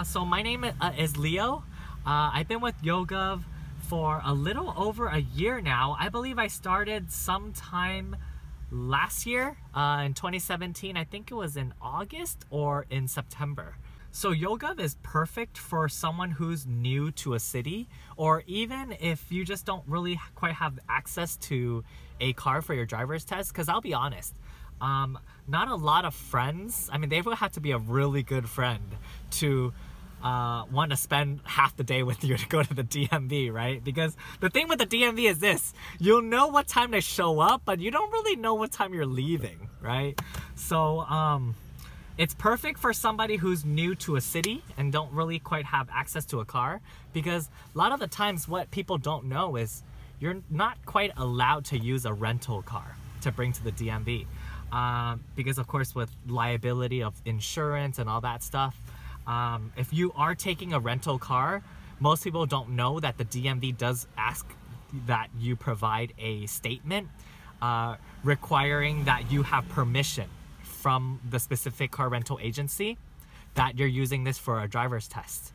So my name is Leo. I've been with YoGov for a little over a year now. I believe I started sometime last year in 2017. I think it was in August or in September. So YoGov is perfect for someone who's new to a city, or even if you just don't really quite have access to a car for your driver's test. Because I'll be honest, not a lot of friends, I mean, they would have to be a really good friend to want to spend half the day with you to go to the DMV, right? Because the thing with the DMV is this: you'll know what time to show up, but you don't really know what time you're leaving, right? So it's perfect for somebody who's new to a city and don't really quite have access to a car, because a lot of the times what people don't know is you're not quite allowed to use a rental car to bring to the DMV. Because of course with liability of insurance and all that stuff, if you are taking a rental car, most people don't know that the DMV does ask that you provide a statement requiring that you have permission from the specific car rental agency that you're using this for a driver's test.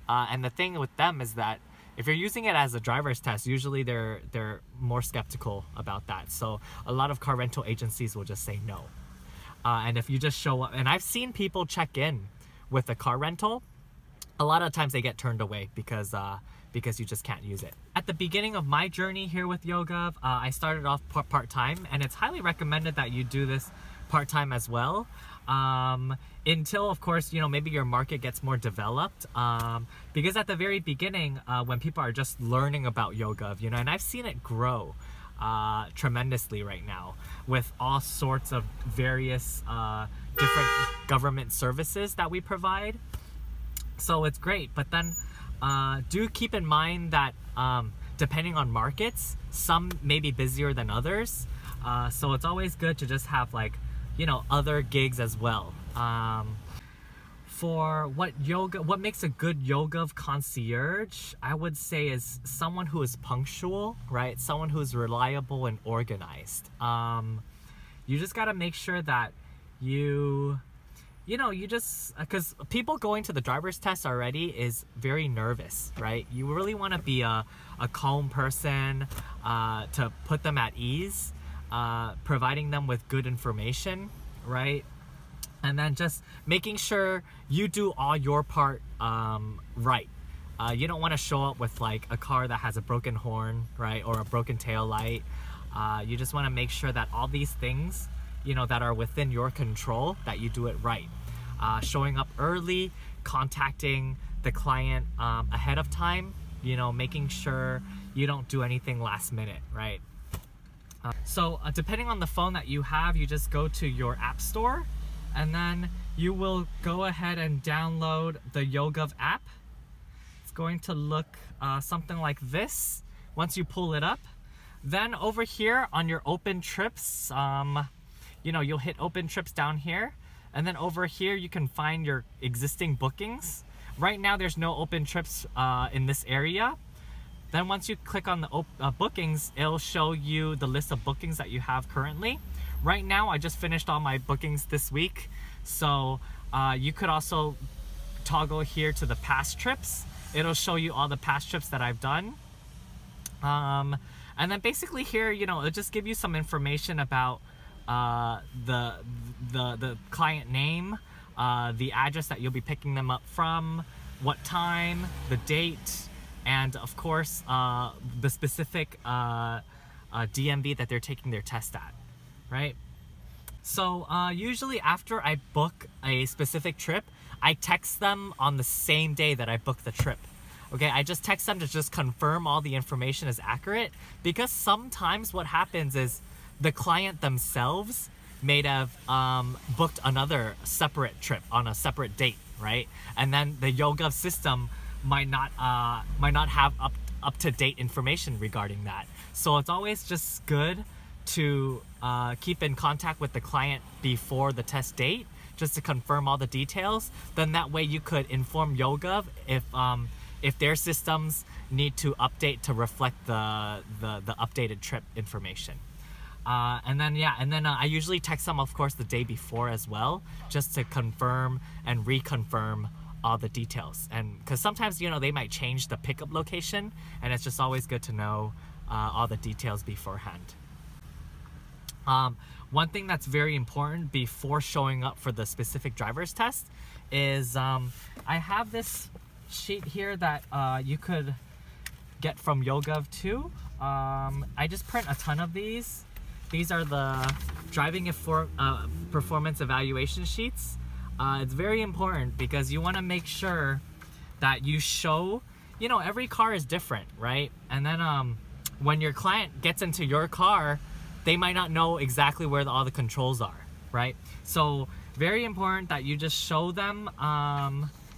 And the thing with them is that if you're using it as a driver's test, usually they're more skeptical about that. So a lot of car rental agencies will just say no. And if you just show up, and I've seen people check in with a car rental, a lot of times they get turned away because you just can't use it. At the beginning of my journey here with YoGov, I started off part-time, and it's highly recommended that you do this part-time as well, until of course, you know, maybe your market gets more developed, because at the very beginning, when people are just learning about YoGov, you know, and I've seen it grow tremendously right now with all sorts of various different government services that we provide. So it's great, but then do keep in mind that depending on markets, some may be busier than others, so it's always good to just have, like, you know, other gigs as well. For what makes a good YoGov concierge, I would say, is someone who is punctual, right? Someone who's reliable and organized. You just gotta make sure that you just, because people going to the driver's test already is very nervous, right? You really want to be a calm person to put them at ease, providing them with good information, right? And then just making sure you do all your part right. You don't want to show up with like a car that has a broken horn, right, or a broken tail light. You just want to make sure that all these things, you know, that are within your control, that you do it right. Showing up early, contacting the client ahead of time, you know, making sure you don't do anything last minute, right? So depending on the phone that you have, you just go to your app store, and then you will go ahead and download the YoGov app. It's going to look something like this once you pull it up. Then over here on your open trips, you know, you'll hit open trips down here, and then over here you can find your existing bookings. Right now there's no open trips in this area. Then once you click on the bookings, it'll show you the list of bookings that you have currently. Right now I just finished all my bookings this week, so you could also toggle here to the past trips. It'll show you all the past trips that I've done. And then basically here, you know, it'll just give you some information about the client name, the address that you'll be picking them up from, what time, the date, and of course the specific DMV that they're taking their test at, right? So usually after I book a specific trip, I text them on the same day that I book the trip. Okay, I just text them to just confirm all the information is accurate, because sometimes what happens is the client themselves may have booked another separate trip on a separate date, right? And then the YoGov system might not have up-to-date information regarding that. So it's always just good to keep in contact with the client before the test date, just to confirm all the details. Then that way you could inform YoGov if their systems need to update to reflect the updated trip information. And then I usually text them, of course, the day before as well, just to confirm and reconfirm all the details. And because sometimes, you know, they might change the pickup location, and it's just always good to know all the details beforehand. One thing that's very important before showing up for the specific driver's test is I have this sheet here that you could get from YoGov too. I just print a ton of these. These are the driving performance evaluation sheets. It's very important because you want to make sure that you show, you know, every car is different, right? And then when your client gets into your car, they might not know exactly where all the controls are, right? So very important that you just show them,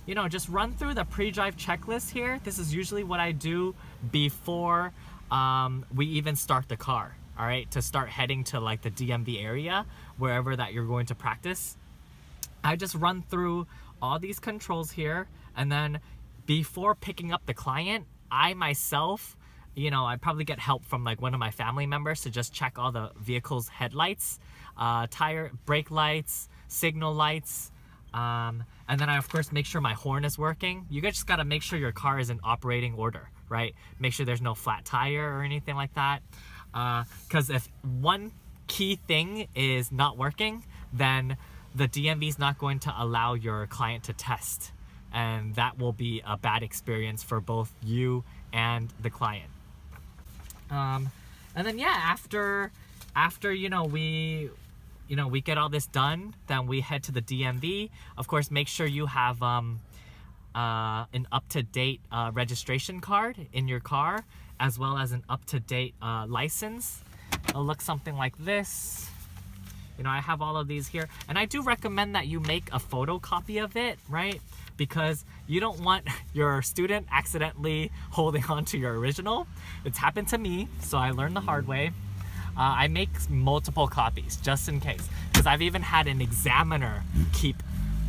you know, just run through the pre-drive checklist here. This is usually what I do before we even start the car, all right? To start heading to like the DMV area, wherever that you're going to practice. I just run through all these controls here, and then before picking up the client, I myself, you know, I probably get help from like one of my family members to just check all the vehicle's headlights, brake lights, signal lights, and then I of course make sure my horn is working. You guys just gotta make sure your car is in operating order, right? Make sure there's no flat tire or anything like that. Because if one key thing is not working, then the DMV is not going to allow your client to test, and that will be a bad experience for both you and the client. And then yeah, after you know we get all this done, then we head to the DMV. Of course, make sure you have an up-to-date registration card in your car, as well as an up-to-date license. It'll look something like this. You know, I have all of these here, and I do recommend that you make a photocopy of it, right? Because you don't want your student accidentally holding on to your original. It's happened to me, so I learned the hard way. I make multiple copies just in case, because I've even had an examiner keep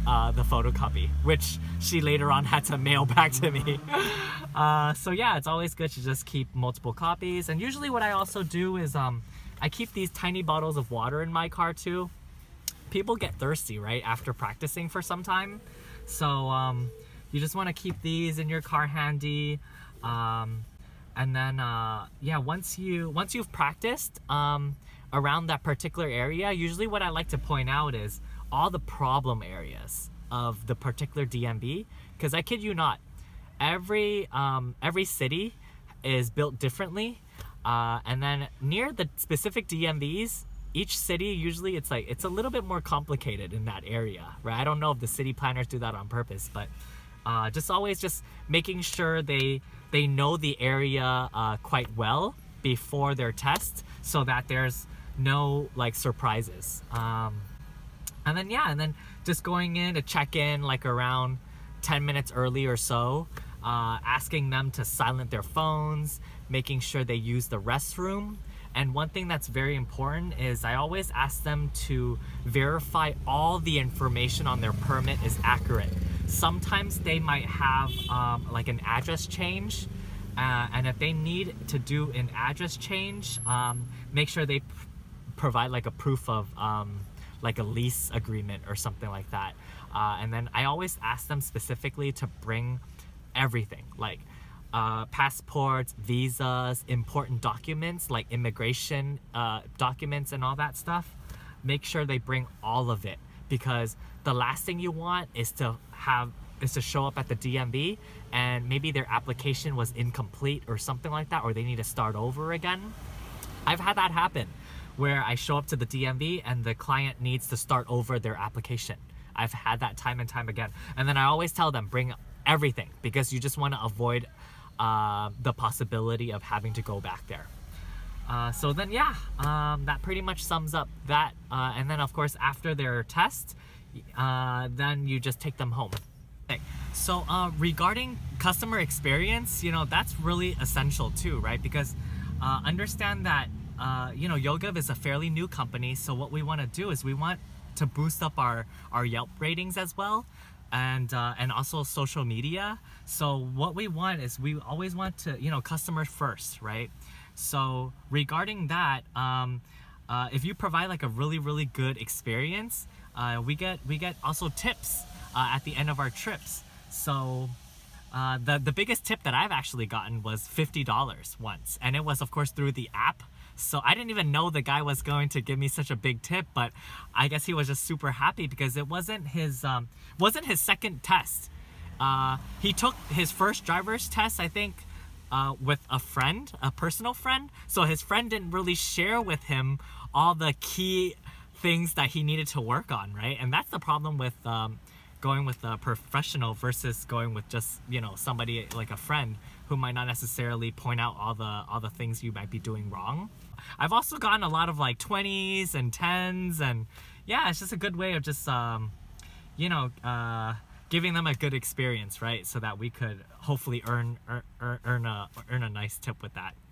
the photocopy, which she later on had to mail back to me. So yeah, it's always good to just keep multiple copies. And usually what I also do is I keep these tiny bottles of water in my car too. People get thirsty, right, after practicing for some time. So you just want to keep these in your car handy. And then yeah, once you've practiced around that particular area, usually what I like to point out is all the problem areas of the particular DMV. Because I kid you not, every city is built differently. And then near the specific DMVs, each city, usually it's a little bit more complicated in that area, right? I don't know if the city planners do that on purpose, but just making sure they know the area quite well before their test, so that there's no like surprises. And then just going in to check in like around 10 minutes early or so, asking them to silent their phones, making sure they use the restroom. And one thing that's very important is I always ask them to verify all the information on their permit is accurate. Sometimes they might have like an address change, and if they need to do an address change, make sure they provide like a proof of like a lease agreement or something like that. And then I always ask them specifically to bring everything, like passports, visas, important documents like immigration documents and all that stuff. Make sure they bring all of it, because the last thing you want is to show up at the DMV and maybe their application was incomplete or something like that, or they need to start over again. I've had that happen where I show up to the DMV and the client needs to start over their application. I've had that time and time again. And then I always tell them, bring everything, because you just want to avoid the possibility of having to go back there. So then yeah, that pretty much sums up that. And then of course after their test, then you just take them home. Okay. So regarding customer experience, you know, that's really essential too, right? Because understand that you know, YoGov is a fairly new company, so what we want to do is we want to boost up our Yelp ratings as well, and also social media. So what we want is we always want to, you know, customer first, right? So regarding that, if you provide like a really good experience, we get also tips at the end of our trips. So the biggest tip that I've actually gotten was $50 once, and it was of course through the app. So I didn't even know the guy was going to give me such a big tip, but I guess he was just super happy because it wasn't his second test. He took his first driver's test, I think, with a friend, a personal friend. So his friend didn't really share with him all the key things that he needed to work on, right? And that's the problem with going with a professional versus going with just, you know, somebody like a friend who might not necessarily point out all the things you might be doing wrong. I've also gotten a lot of like 20s and 10s, and yeah, it's just a good way of just you know, giving them a good experience, right? So that we could hopefully earn a nice tip with that.